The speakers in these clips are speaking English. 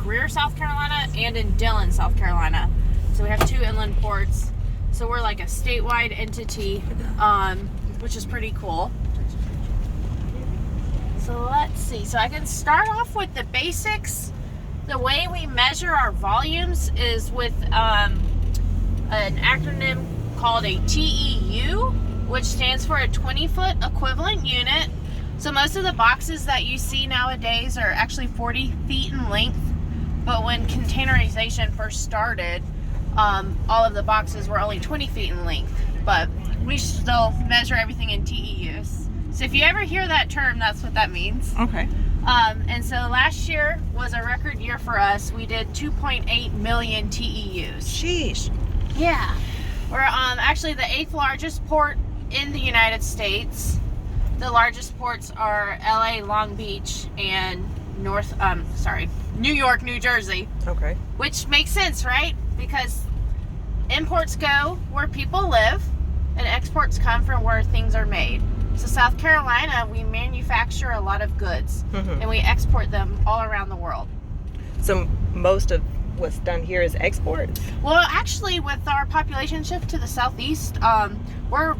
Greer, South Carolina, and in Dillon, South Carolina. So we have 2 inland ports. So we're like a statewide entity, which is pretty cool. So let's see. So I can start off with the basics. The way we measure our volumes is with an acronym called a TEU, which stands for a 20-foot equivalent unit. So most of the boxes that you see nowadays are actually 40 feet in length. But when containerization first started, all of the boxes were only 20 feet in length. But we still measure everything in TEUs. So if you ever hear that term, that's what that means. Okay. And so last year was a record year for us. We did 2.8 million TEUs. Sheesh. Yeah. We're actually the 8th largest port in the United States. The largest ports are LA, Long Beach, and New York, New Jersey. Okay. Which makes sense, right? Because imports go where people live and exports come from where things are made. So South Carolina, we manufacture a lot of goods and we export them all around the world. So most of what's done here is export? Well, actually, with our population shift to the southeast, we're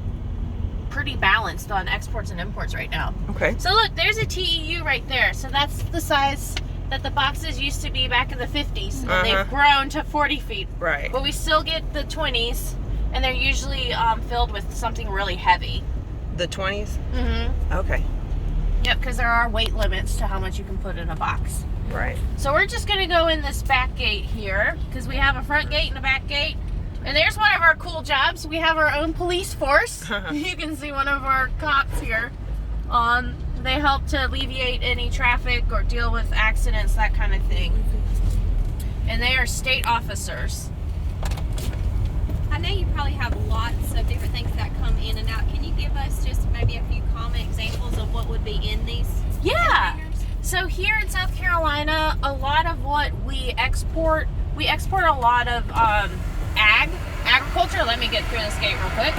pretty balanced on exports and imports right now. Okay. So look, there's a TEU right there. So that's the size that the boxes used to be back in the 50s. And they've grown to 40 feet. Right. But we still get the 20s, and they're usually filled with something really heavy. The 20s? Mm-hmm. Okay. Yep, because there are weight limits to how much you can put in a box. Right. So we're just going to go in this back gate here, because we have a front gate and a back gate. And there's one of our cool jobs. We have our own police force. You can see one of our cops here. They help to alleviate any traffic or deal with accidents, that kind of thing. And they are state officers. I know you probably have lots of different things that come in and out. Can you give us just maybe a few common examples of what would be in these containers? So here in South Carolina, a lot of what we export a lot of agriculture. Let me get through this gate real quick.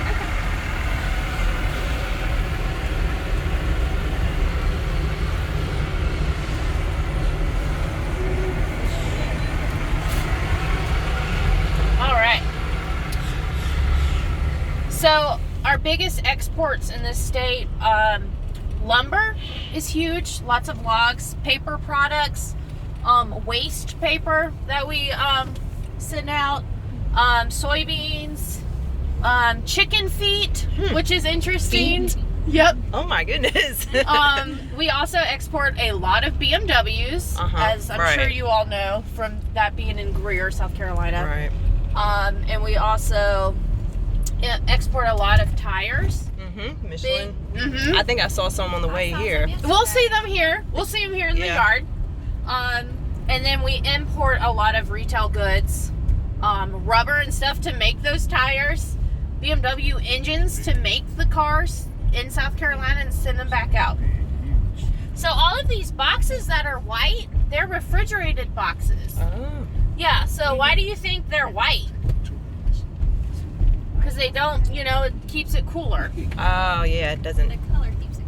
All right. So our biggest exports in this state, lumber is huge. Lots of logs, paper products, waste paper that we send out, soybeans, chicken feet, which is interesting. Yep. Oh my goodness. We also export a lot of BMWs, as I'm sure you all know from that being in Greer, South Carolina. Right. And we also export a lot of tires. Michelin. I think I saw some on the way here. We'll see them here. We'll see them here in the yard. And then we import a lot of retail goods, rubber and stuff to make those tires, BMW engines to make the cars in South Carolina and send them back out. So all of these boxes that are white, they're refrigerated boxes. Oh. Yeah, so why do you think they're white? Because they don't, it keeps it cooler. Oh, yeah, it doesn't. The color keeps it.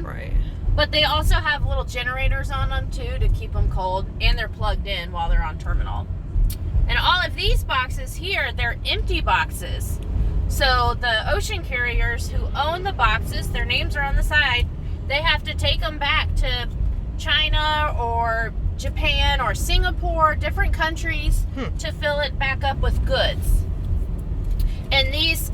Right. But they also have little generators on them too to keep them cold, and they're plugged in while they're on terminal. And all of these boxes here, they're empty boxes. So the ocean carriers who own the boxes, their names are on the side, they have to take them back to China or Japan or Singapore, different countries, to fill it back up with goods. And this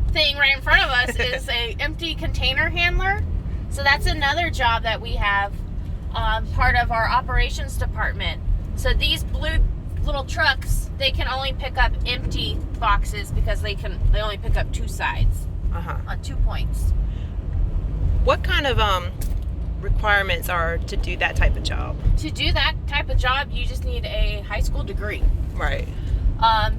thing right in front of us is a empty container handler. So that's another job that we have, part of our operations department. So these blue little trucks, they can only pick up empty boxes because they only pick up 2 sides on 2 points. What kind of requirements are to do that type of job? To do that type of job, you just need a high school degree. Right.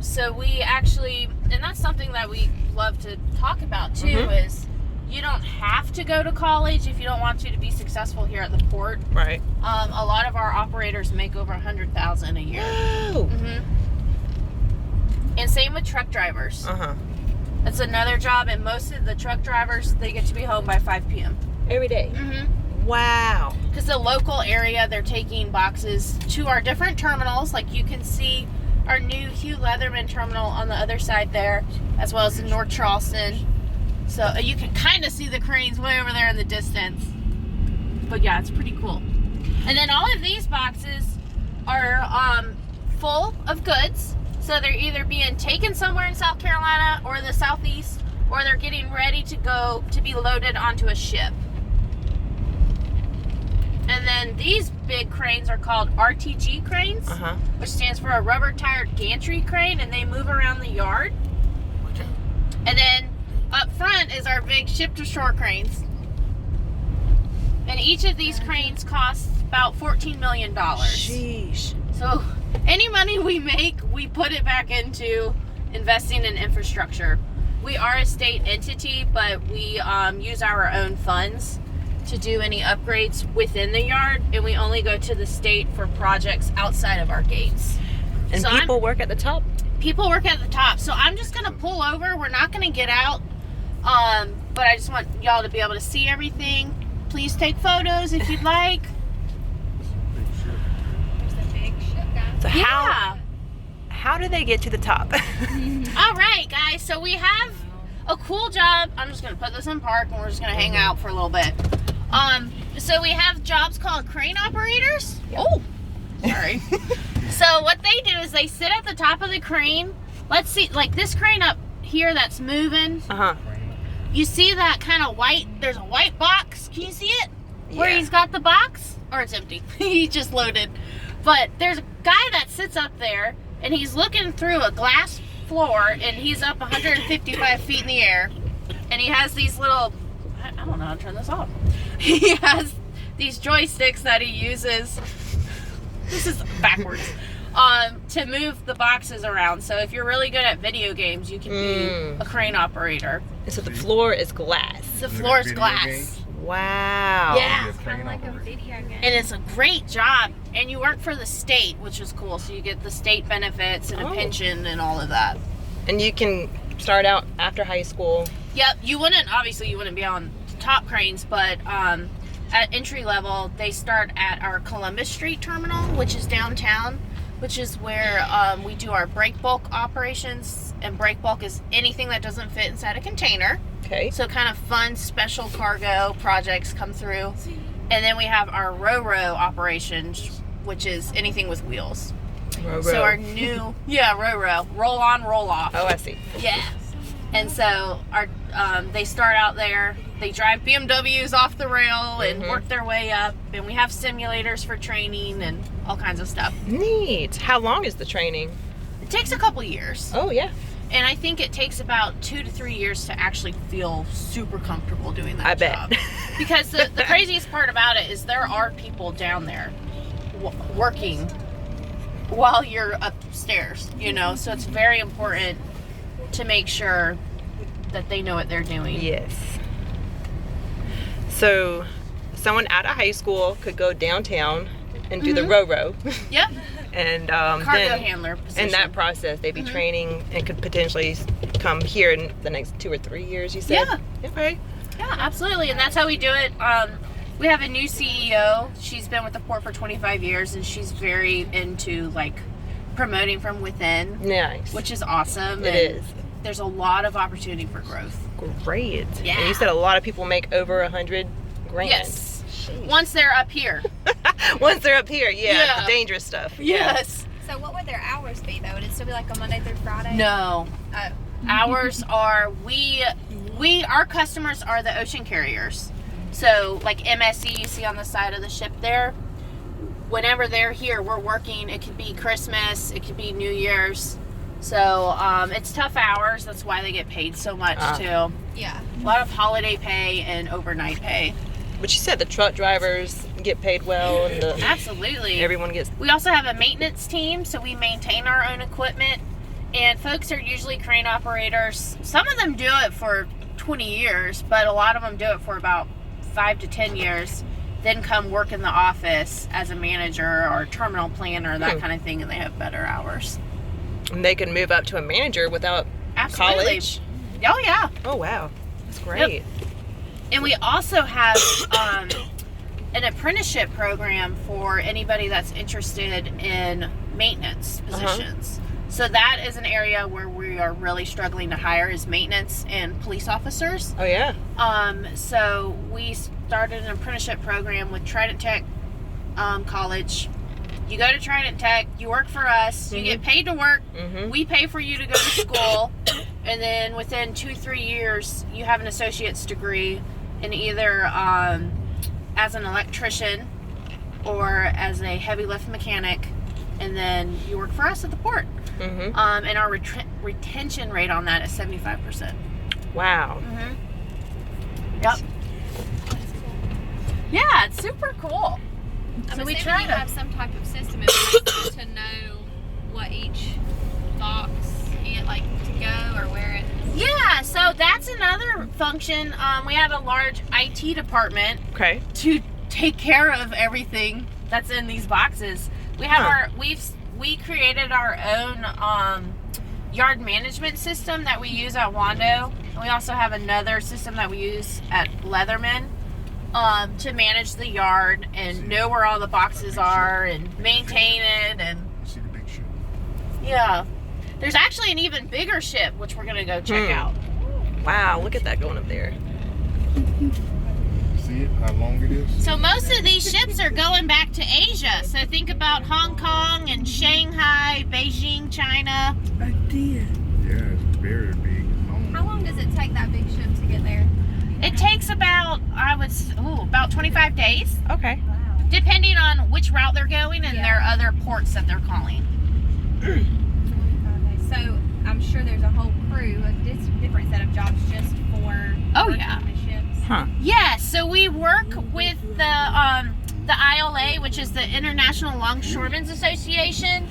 So we actually, and that's something that we love to talk about too, is you don't have to go to college if you don't want to be successful here at the port. Right. A lot of our operators make over $100,000 a year. Oh. And same with truck drivers. That's another job, and most of the truck drivers, they get to be home by 5 p.m. Every day. Wow. Because the local area, they're taking boxes to our different terminals. Like you can see our new Hugh Leatherman terminal on the other side there, as well as in North Charleston. So you can kind of see the cranes way over there in the distance. But yeah, it's pretty cool. And then all of these boxes are full of goods. So they're either being taken somewhere in South Carolina or the Southeast, or they're getting ready to go to be loaded onto a ship. And then these big cranes are called RTG cranes, which stands for a rubber-tired gantry crane, and they move around the yard. And then up front is our big ship-to-shore cranes. And each of these cranes costs about $14 million. Sheesh. So any money we make, we put it back into investing in infrastructure. We are a state entity, but we use our own funds to do any upgrades within the yard, and we only go to the state for projects outside of our gates. And So people work at the top? People work at the top. So I'm just gonna pull over. We're not gonna get out, but I just want y'all to be able to see everything. Please take photos if you'd like. There's a big ship, guys. So Yeah. how do they get to the top? All right, guys. So we have a cool job. I'm just gonna put this in park, and we're just gonna hang out for a little bit. So we have jobs called crane operators. Oh, sorry. So what they do is they sit at the top of the crane. Let's see, like this crane up here that's moving. You see that kind of white, there's a white box. Can you see it? Where Yeah. he's got the box? Or it's empty. He just loaded. But there's a guy that sits up there, and he's looking through a glass floor, and he's up 155 feet in the air. And he has these little, I don't know how to turn this off. He has these joysticks that he uses. This is backwards. To move the boxes around. So if you're really good at video games, you can be a crane operator. And so the floor is glass. The floor is video glass. games? Wow. Yeah. It's kind of like a video game. And it's a great job. And you work for the state, which is cool. So you get the state benefits and a pension and all of that. And you can start out after high school. Yep. You wouldn't be on top cranes, but at entry level, they start at our Columbus Street terminal, which is downtown, which is where we do our break bulk operations. And break bulk is anything that doesn't fit inside a container. Okay. So kind of fun special cargo projects come through. And then we have our Ro-Ro operations, which is anything with wheels. Ro-ro. So our new, Ro-Ro, roll on, roll off. Oh, I see. Yeah. And so our they start out there, they drive BMWs off the rail and work their way up, and we have simulators for training and all kinds of stuff. Neat. How long is the training? It takes a couple years. Oh, yeah. And I think it takes about 2 to 3 years to actually feel super comfortable doing that I job. bet. Because the craziest part about it is there are people down there working while you're upstairs, you know? So it's very important to make sure that they know what they're doing. Yes. So someone out of high school could go downtown and do the Ro-Ro. Yep. And Cargo then handler position. in that process, they'd be training and could potentially come here in the next 2 or 3 years, you said? Yeah. Okay. Yeah, absolutely. And that's how we do it. We have a new CEO. She's been with the port for 25 years, and she's very into like promoting from within, Nice. which is awesome. It and is. There's a lot of opportunity for growth. Great. Yeah. And you said a lot of people make over 100 grand. Yes. Jeez. Once they're up here. Once they're up here, Yeah. the dangerous stuff. Yes. So what would their hours be though? Would it still be like a Monday through Friday? No. Oh. Ours are our customers are the ocean carriers. So like MSC you see on the side of the ship there. Whenever they're here, we're working. It could be Christmas, it could be New Year's. So it's tough hours. That's why they get paid so much too. Yeah. A lot of holiday pay and overnight pay. But you said the truck drivers get paid well and Absolutely. everyone gets. We also have a maintenance team, so we maintain our own equipment. And folks are usually crane operators. Some of them do it for 20 years, but a lot of them do it for about 5 to 10 years. Then come work in the office as a manager or terminal planner, that kind of thing, and they have better hours. And they can move up to a manager without Absolutely. college. Oh, yeah. Oh, wow. That's great. And we also have an apprenticeship program for anybody that's interested in maintenance positions. So that is an area where we are really struggling to hire is maintenance and police officers. Oh yeah. So we started an apprenticeship program with Trident Tech College. You go to Trident Tech, you work for us, you get paid to work, we pay for you to go to school, and then within 2-3 years, you have an associate's degree in either as an electrician or as a heavy lift mechanic, and then you work for us at the port. And our retention rate on that is 75%. Wow. Yep. Yeah, it's super cool. I'm So we assuming try you to have some type of system in place to know what each box like to go or where it. Yeah, so that's another function. We have a large IT department Okay. to take care of everything that's in these boxes. We have we created our own yard management system that we use at Wando. And we also have another system that we use at Leatherman to manage the yard and know where all the boxes are and maintain it. And See the big ship? yeah, there's actually an even bigger ship which we're gonna go check out. Wow, look at that going up there. See it? How long it is? So most of these ships are going back to Asia. So think about Hong Kong and Shanghai, Beijing, China. Yeah, it's very big. How long does it take that big ship to get there? It takes about, about 25 days, Okay. Wow. depending on which route they're going and Yeah. their other ports that they're calling. So I'm sure there's a whole crew, a different set of jobs just for Oh, working yeah. on the ships. Huh. Yeah, so we work with the ILA, which is the International Longshoremen's Association,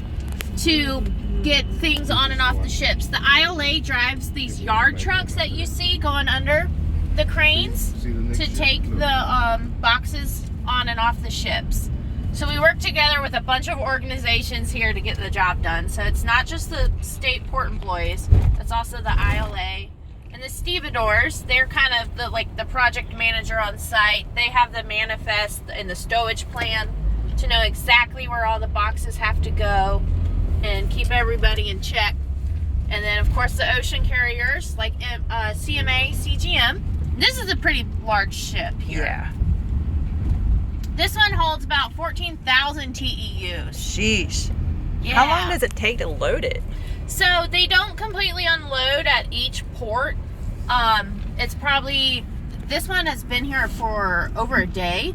to get things on and off the ships. The ILA drives these yard trucks that you see going under the cranes See the next to ship? take Look. the boxes on and off the ships. So we work together with a bunch of organizations here to get the job done. So it's not just the state port employees, it's also the ILA and the stevedores. They're kind of the project manager on site. They have the manifest and the stowage plan to know exactly where all the boxes have to go and keep everybody in check. And then of course the ocean carriers like CMA, CGM. This is a pretty large ship here. Yeah. This one holds about 14,000 TEUs. Sheesh. Yeah. How long does it take to load it? So they don't completely unload at each port. It's probably, this one has been here for over a day.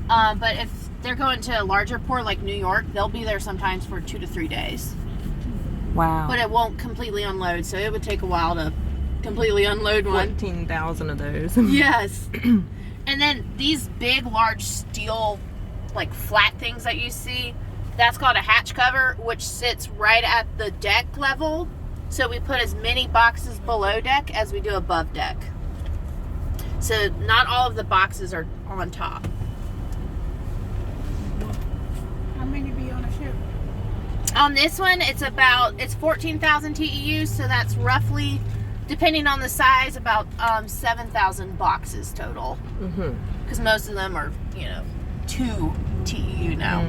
But if they're going to a larger port like New York, they'll be there sometimes for 2 to 3 days. Wow. But it won't completely unload, so it would take a while to completely unload one. 14,000 of those. Yes. And then these big, large steel, like flat things that you see, that's called a hatch cover, which sits right at the deck level. So we put as many boxes below deck as we do above deck. So not all of the boxes are on top. How many be on a ship? On this one, it's 14,000 TEUs, so that's roughly, depending on the size, about 7,000 boxes total. Because most of them are, 2 TEU now.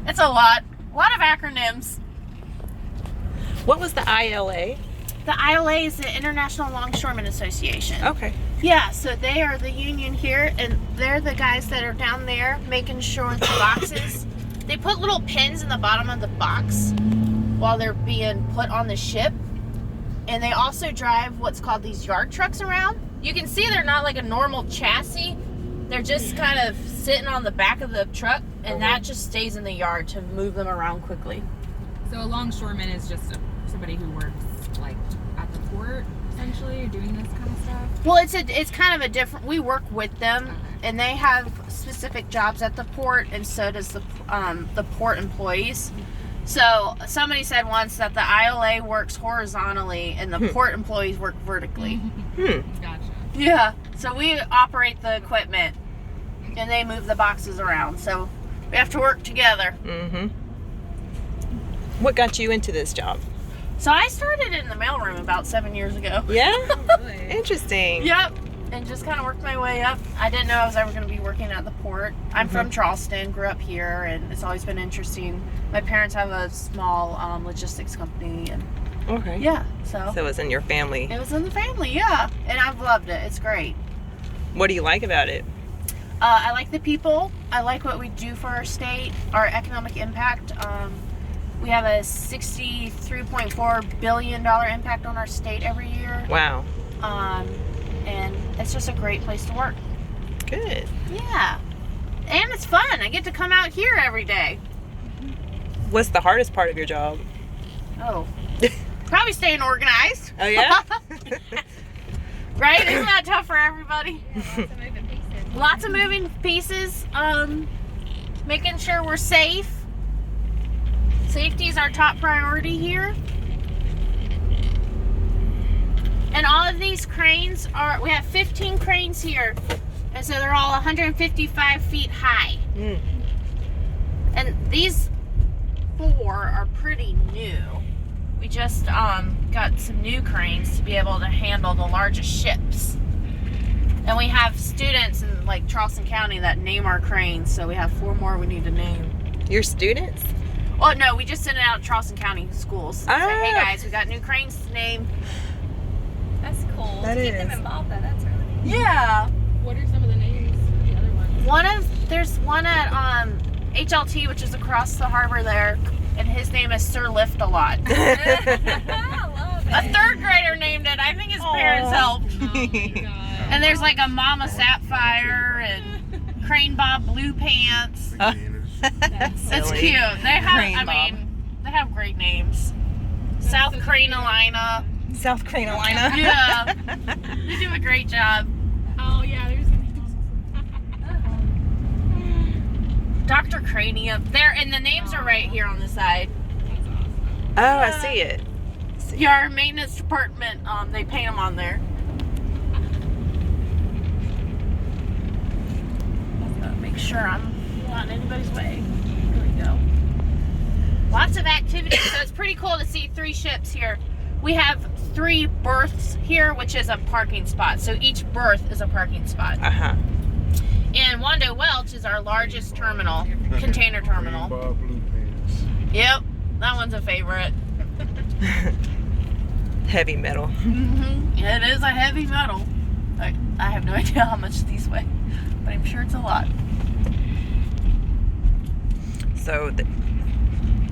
It's a lot of acronyms. What was the ILA? The ILA is the International Longshoremen Association. Okay. Yeah, so they are the union here, and they're the guys that are down there making sure the boxes, they put little pins in the bottom of the box while they're being put on the ship. And they also drive what's called these yard trucks around. You can see they're not like a normal chassis. They're just kind of sitting on the back of the truck, and that just stays in the yard to move them around quickly. So a longshoreman is just somebody who works like at the port, essentially, doing this kind of stuff. Well, it's kind of a different. We work with them, and they have specific jobs at the port, and so does the port employees. So somebody said once that the ILA works horizontally and the port employees work vertically. Gotcha. Yeah. So we operate the equipment, and they move the boxes around. So we have to work together. What got you into this job? So I started in the mailroom about 7 years ago. Yeah? Really? Interesting. Yep. and just kind of worked my way up. I didn't know I was ever going to be working at the port. I'm from Charleston, grew up here, and it's always been interesting. My parents have a small logistics company, and Okay. yeah, so So it's in your family. it was in the family, yeah, and I've loved it. It's great. What do you like about it? I like the people. I like what we do for our state, our economic impact. We have a $63.4 billion impact on our state every year. Wow. And it's just a great place to work. Good. Yeah. And it's fun. I get to come out here every day. What's the hardest part of your job? Oh. Probably staying organized. Oh, yeah? Right? Isn't that tough for everybody? Yeah, lots of moving pieces. Lots of moving pieces. Making sure we're safe. Safety is our top priority here. And all of these cranes are, we have 15 cranes here. And so they're all 155 feet high. Mm. And these 4 are pretty new. We just got some new cranes to be able to handle the largest ships. And we have students in like Charleston County that name our cranes, so we have 4 more we need to name. Your students? Oh no, we just sent it out to Charleston County schools. Say, hey Ah. guys, we got new cranes to name. That's cool. That to keep them is. involved, though. That's really neat. Yeah. What are some of the names for the other ones? There's one at HLT, which is across the harbor there, and his name is Sir Lift a Lot. I love A it. 3rd grader named it. I think his parents helped. Oh my god. And there's like a Mama Sapphire and Crane Bob Blue Pants. Beginners. It's Silly. cute. They have, Crane Bob. they have great names. South Cranolina. South Carolina. Yeah. They do a great job. Oh yeah, there's the names. Dr. Cranium. There, and the names are right here on the side. That's awesome. Oh, I see it. Yeah, our maintenance department, they paint them on there. Make sure I'm not in anybody's way. Here we go. Lots of activity, so it's pretty cool to see 3 ships here. We have 3 berths here, which is a parking spot. So each berth is a parking spot. Uh-huh. And Wando Welch is our largest terminal, container terminal. Green Bob Blue Pants. Yep, that one's a favorite. Heavy metal. It is a heavy metal. I have no idea how much these weigh, but I'm sure it's a lot. So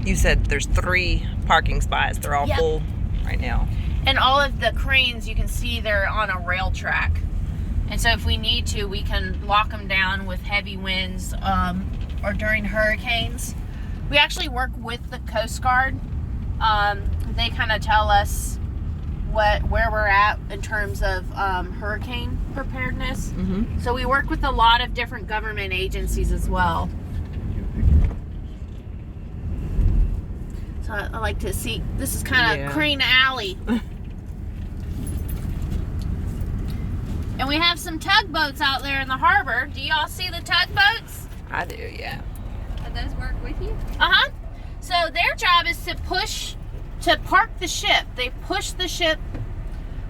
you said there's 3 parking spots. They're all Yep. full right now. And all of the cranes, you can see they're on a rail track. And so if we need to, we can lock them down with heavy winds or during hurricanes. We actually work with the Coast Guard. They kind of tell us where we're at in terms of hurricane preparedness. Mm-hmm. So we work with a lot of different government agencies as well. So I like to see, this is kind of Yeah. Crane Alley. And we have some tugboats out there in the harbor. Do y'all see the tugboats? I do, yeah. Do those work with you? Uh-huh. So their job is to park the ship. They push the ship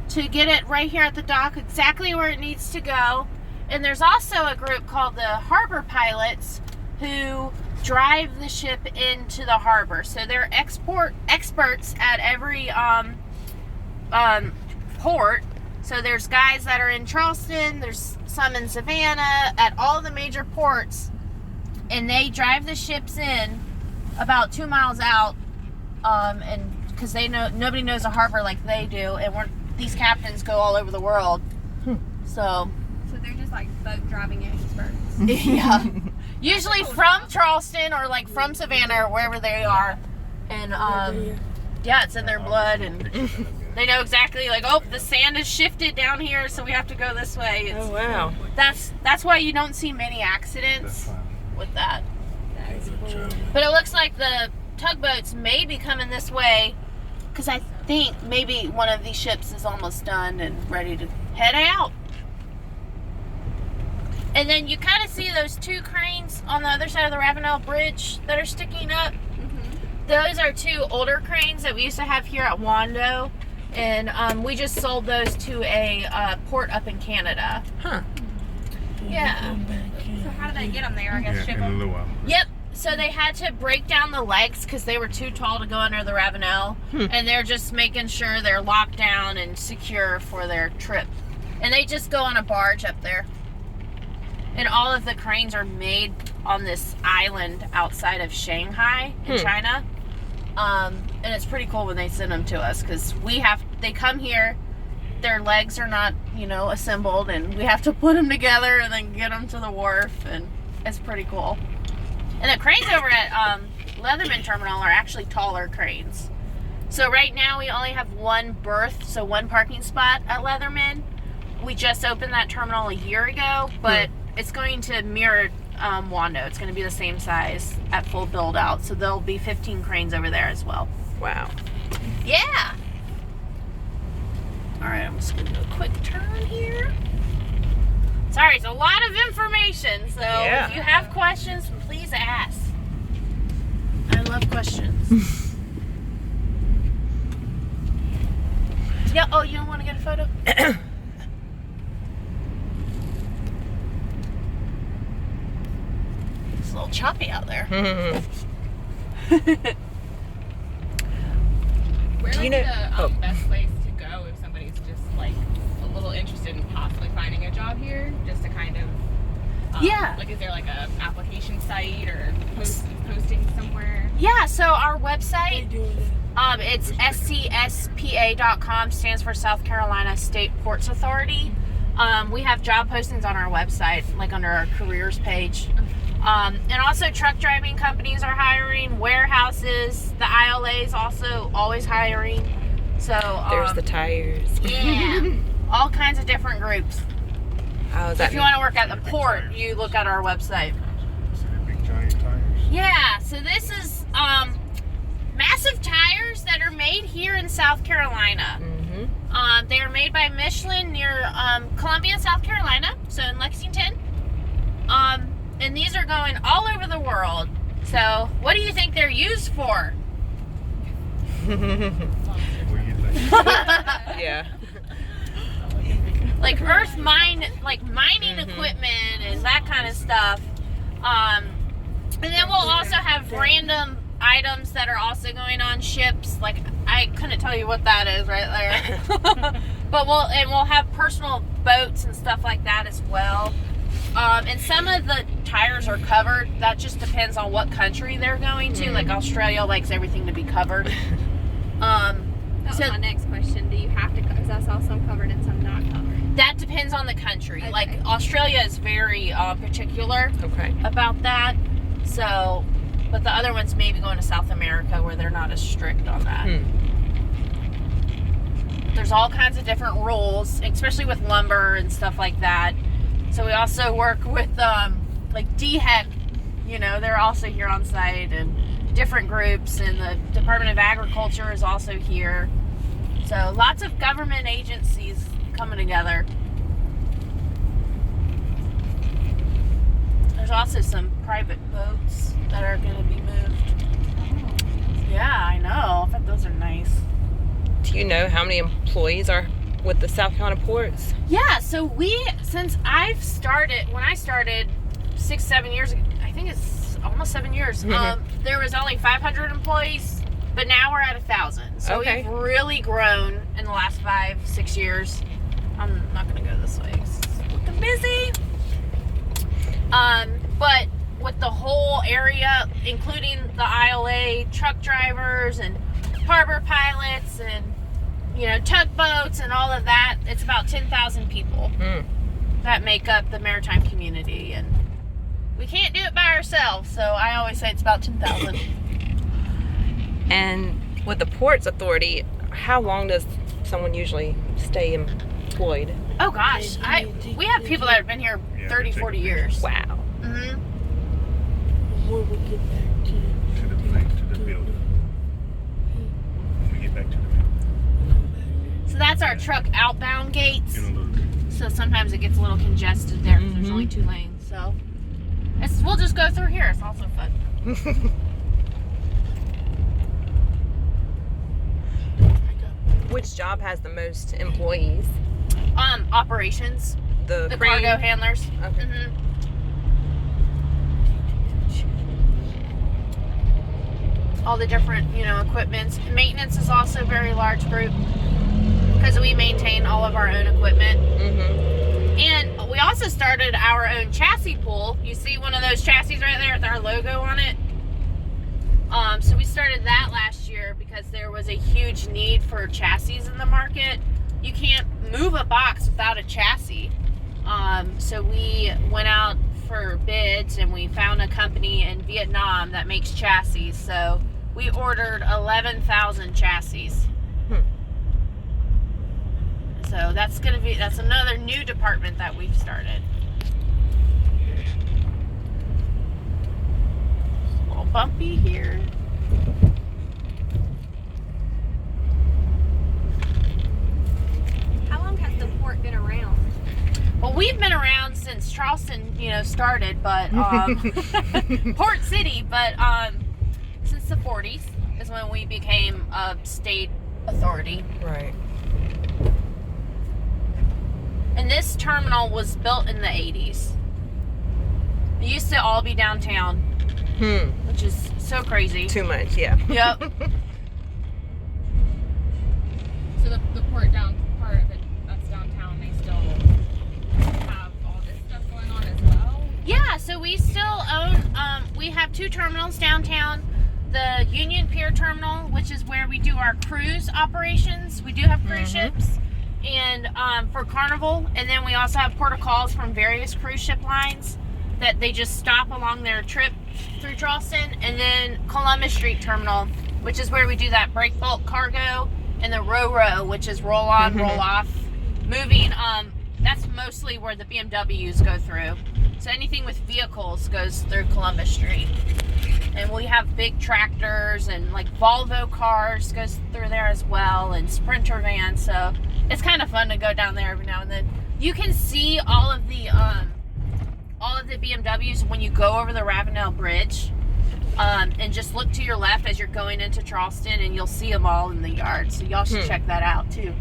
to get it right here at the dock, exactly where it needs to go. And there's also a group called the harbor pilots who drive the ship into the harbor. So they're experts at every port. So there's guys that are in Charleston, there's some in Savannah, at all the major ports, and they drive the ships in about 2 miles out, and because they know nobody knows a harbor like they do, and these captains go all over the world. So So they're just like boat driving experts. yeah, usually from Charleston or like from Savannah or wherever they are, and yeah, it's in their blood, and they know exactly like, oh, the sand has shifted down here, so we have to go this way. Oh, wow. That's why you don't see many That's accidents fine. with that. That's cool. But it looks like the tugboats may be coming this way, because I think maybe one of these ships is almost done and ready to head out. And then you kind of see those 2 cranes on the other side of the Ravenel Bridge that are sticking up. Mm-hmm. Those are 2 older cranes that we used to have here at Wando. And we just sold those to a port up in Canada. Huh. Yeah. So how do they get them there? I guess Yeah, ship in a them. little while. Yep. So they had to break down the legs because they were too tall to go under the Ravenel. And they're just making sure they're locked down and secure for their trip. And they just go on a barge up there. And all of the cranes are made on this island outside of Shanghai in China. And it's pretty cool when they send them to us because they come here, their legs are not, assembled, and we have to put them together and then get them to the wharf, and it's pretty cool. And the cranes over at Leatherman Terminal are actually taller cranes. So right now we only have one berth, so one parking spot at Leatherman. We just opened that terminal a year ago, but it's going to mirror Wando. It's going to be the same size at full build out. So there'll be 15 cranes over there as well. Wow. Yeah. All right, I'm just going to do a quick turn here. Sorry, it's a lot of information. So if you have questions, please ask. I love questions. Yeah. Oh, you don't want to get a photo? It's a little choppy out there. Where Do you would know- be the oh. best place to go if somebody's just like a little interested in possibly finding a job here, just to kind of Yeah. like, is there like a application site or posting somewhere? Yeah, so our website, it's scspa.com, stands for South Carolina State Ports Authority. We have job postings on our website, like under our careers page. And also truck driving companies are hiring, warehouses, the ILA is also always hiring. So There's the tires. yeah, all kinds of different groups. How is So that? if you want to work at the port, you look at our website. See the big giant tires? Yeah, so this is massive tires that are made here in South Carolina. They are made by Michelin near Columbia, South Carolina, so in Lexington. And these are going all over the world. So what do you think they're used for? What do you think? Yeah. Like mining equipment and that kind of stuff. And then we'll also have random items that are also going on ships. Like I couldn't tell you what that is right there. But we'll have personal boats and stuff like that as well. And some of the tires are covered. That just depends on what country they're going to. Like Australia likes everything to be covered. That was my next question. Do you have to? Because I saw some covered and some not covered. That depends on the country. Okay. Like Australia is very particular Okay. about that. So, but the other ones maybe going to South America where they're not as strict on that. There's all kinds of different rules, especially with lumber and stuff like that. So we also work with like DHEC, they're also here on site, and different groups, and the Department of Agriculture is also here. So lots of government agencies coming together. There's also some private boats that are going to be moved. Yeah, I know. I bet those are nice. Do you know how many employees are with the South Carolina ports? Yeah, so since I've started, when I started 6-7 years ago, I think it's almost 7 years, there was only 500 employees, but now we're at 1,000. So Okay. we've really grown in the last 5-6 years. I'm not going to go this way 'cause it's looking busy. But with the whole area, including the ILA truck drivers and harbor pilots and tugboats and all of that, it's about 10,000 people that make up the maritime community, and we can't do it by ourselves, so I always say it's about 10,000. And with the Ports Authority, how long does someone usually stay employed? Oh gosh, we have people that have been here Yeah, 30, they 40 take years. Wow. Mm-hmm. To the building. When we get back to the building. So that's our truck outbound gates. In a little bit. So sometimes it gets a little congested there because there's only 2 lanes. So we'll just go through here. It's also fun. Which job has the most employees? Operations, The the crane? cargo handlers. Okay. hmm All the different, equipments. Maintenance is also a very large group because we maintain all of our own equipment. Mm-hmm. And we also started our own chassis pool. You see one of those chassis right there with our logo on it? So we started that last year because there was a huge need for chassis in the market. You can't move a box without a chassis. So we went out for bids and we found a company in Vietnam that makes chassis. So we ordered 11,000 chassis. So that's another new department that we've started. A little bumpy here. How long has the port been around? Well, we've been around since Charleston, started, but Port City, but since the 40s is when we became a state authority. Right. And this terminal was built in the 80s. It used to all be downtown, which is so crazy. Too much, yeah. Yep. So the port down part of it that's downtown, they still have all this stuff going on as well? Yeah, so we still own, we have two terminals downtown. The Union Pier Terminal, which is where we do our cruise operations. We do have cruise ships. And for Carnival, and then we also have port of calls from various cruise ship lines that they just stop along their trip through Charleston. And then Columbus Street Terminal, which is where we do that break bulk cargo, and the Ro-Ro, which is roll on, roll off moving. That's mostly where the BMWs go through. So anything with vehicles goes through Columbus Street. And we have big tractors and like Volvo cars goes through there as well, and Sprinter vans. So it's kind of fun to go down there every now and then. You can see all of the BMWs when you go over the Ravenel Bridge, and just look to your left as you're going into Charleston, and you'll see them all in the yard. So y'all should check that out too.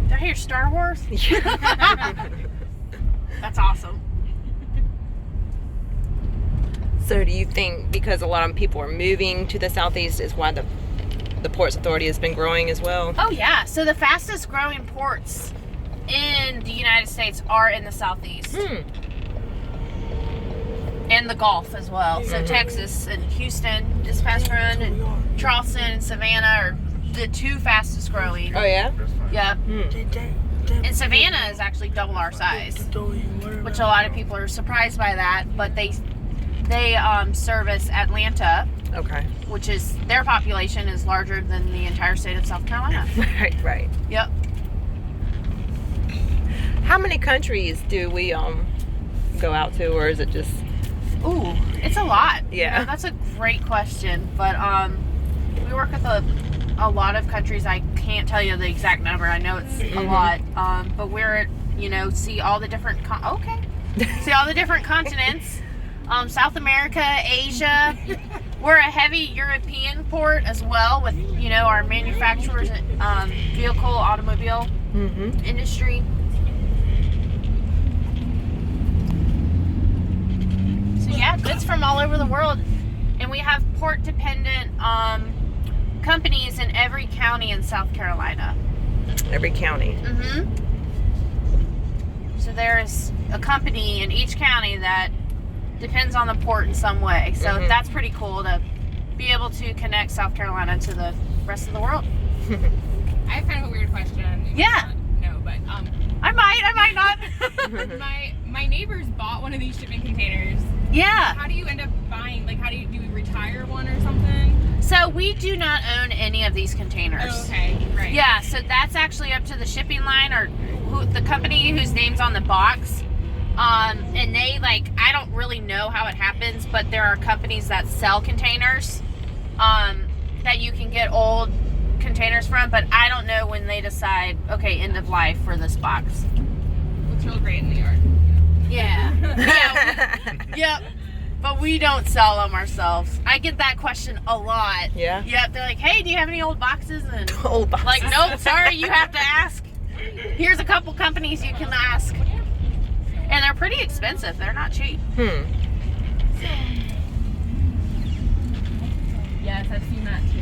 Did I hear Star Wars? That's awesome. So do you think because a lot of people are moving to the southeast is why the Ports Authority has been growing as well? Oh yeah, so the fastest growing ports in the United States are in the southeast. And the Gulf as well. So Texas and Houston is fast growing, and Charleston and Savannah are the two fastest growing. Oh yeah? That's fine. Yep. And Savannah is actually double our size, which a lot of people are surprised by that, but they service Atlanta, Okay. which is their population is larger than the entire state of South Carolina. Right. Yep. How many countries do we go out to, or is it just Ooh, it's a lot. Yeah. That's a great question, but we work with a lot of countries. I can't tell you the exact number. I know it's a lot, but we're see all the different see all the different continents. South America, Asia. We're a heavy European port as well with, our manufacturers and automobile industry. So yeah, goods from all over the world. And we have port dependent companies in every county in South Carolina. every county? So there's a company in each county that depends on the port in some way. So that's pretty cool to be able to connect South Carolina to the rest of the world. I have kind of a weird question. Yeah. No, but I might not. my neighbors bought one of these shipping containers. Yeah. How do you end up buying? Like, do we retire one or something? So we do not own any of these containers. Oh, okay, right. Yeah, so that's actually up to the shipping line or the company whose name's on the box. And they I don't really know how it happens, but there are companies that sell containers that you can get old containers from, but I don't know when they decide, okay, end of life for this box. Looks real great in the yard. Yeah. Yep. But we don't sell them ourselves. I get that question a lot. Yeah. Yep. They're like, hey, do you have any old boxes? And Old boxes. like, nope, sorry, you have to ask. Here's a couple companies you can ask. And they're pretty expensive. They're not cheap. Yes, I've seen that too.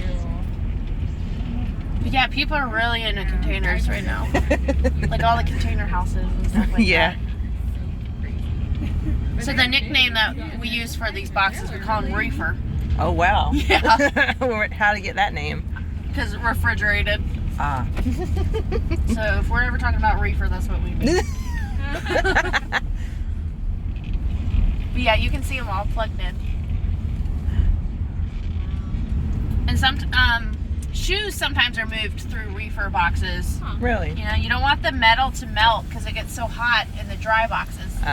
But yeah, people are really into containers right now. Like all the container houses and stuff like Yeah. that. So the nickname that we use for these boxes, we call them reefer. Oh wow. Yeah. How to get that name? Because refrigerated. Ah. So if we're ever talking about reefer, that's what we mean. But yeah, you can see them all plugged in. And some shoes sometimes are moved through reefer boxes. Really? You know, you don't want the metal to melt because it gets so hot in the dry boxes. So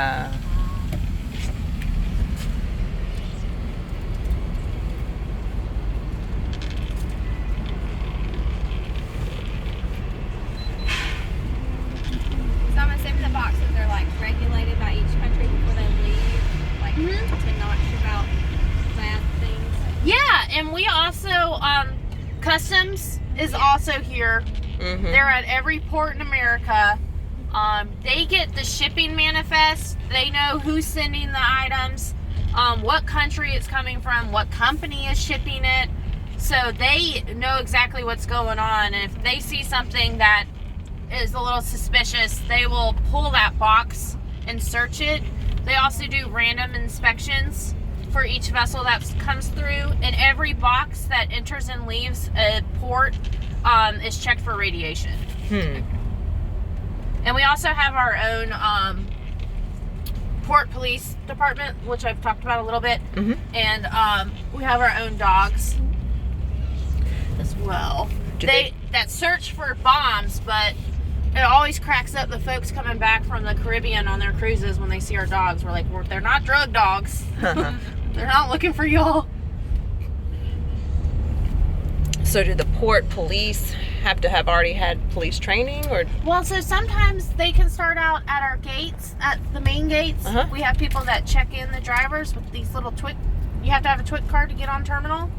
I'm assuming the boxes are like regulated by each country before they leave, like to not ship out bad things. Yeah, and we also, Customs is also here. They're at every port in America. They get the shipping manifest. They know who's sending the items, what country it's coming from, what company is shipping it. So they know exactly what's going on. And if they see something that is a little suspicious, they will pull that box and search it. They also do random inspections for each vessel that comes through, and every box that enters and leaves a port is checked for radiation. And we also have our own port police department, which I've talked about a little bit, and we have our own dogs as well. That search for bombs, but it always cracks up the folks coming back from the Caribbean on their cruises when they see our dogs. We're like, they're not drug dogs. They're not looking for y'all. So do the port police have to have already had police training, or? Well, so sometimes they can start out at our gates, at the main gates. We have people that check in the drivers with these little TWIC. You have to have a TWIC card to get on terminal.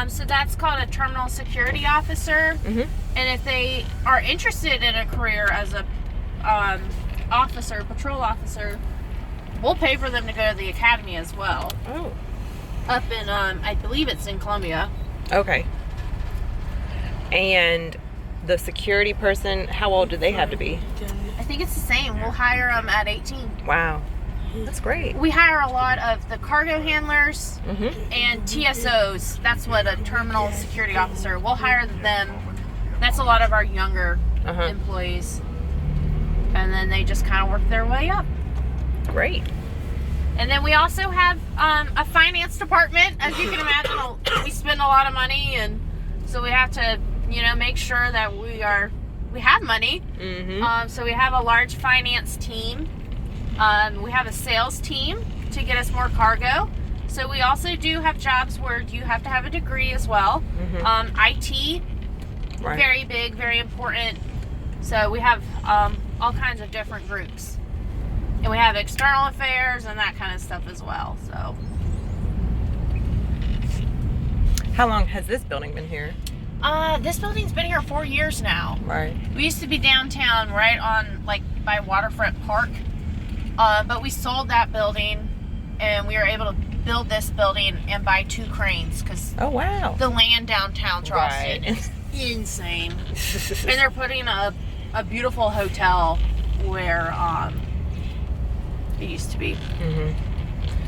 So that's called a terminal security officer. And if they are interested in a career as a officer, patrol officer, we'll pay for them to go to the academy as well. Oh. Up in, I believe it's in Columbia. Okay. And the security person, how old do they have to be? I think it's the same. We'll hire them at 18. Wow. That's great. We hire a lot of the cargo handlers and TSOs. That's what a terminal security officer. We'll hire them. That's a lot of our younger employees. And then they just kind of work their way up. Great. And then we also have a finance department. As you can imagine, we spend a lot of money, and so we have to, make sure that we have money. So we have a large finance team. We have a sales team to get us more cargo. So we also do have jobs where you have to have a degree as well. IT, very big, very important. So we have all kinds of different groups. And we have external affairs and that kind of stuff as well. So, how long has this building been here? This building's been here 4 years now. Right. We used to be downtown, right on by Waterfront Park, but we sold that building, and we were able to build this building and buy 2 cranes because oh wow, the land downtown Charleston is insane, and they're putting a beautiful hotel where it used to be.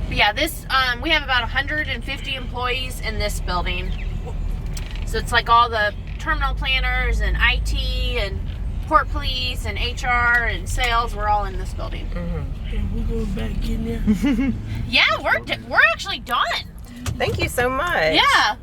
But yeah, this we have about 150 employees in this building. So it's like all the terminal planners and IT and port police and HR and sales. We're all in this building. Can we go back in there? Yeah, we're actually done. Thank you so much. Yeah.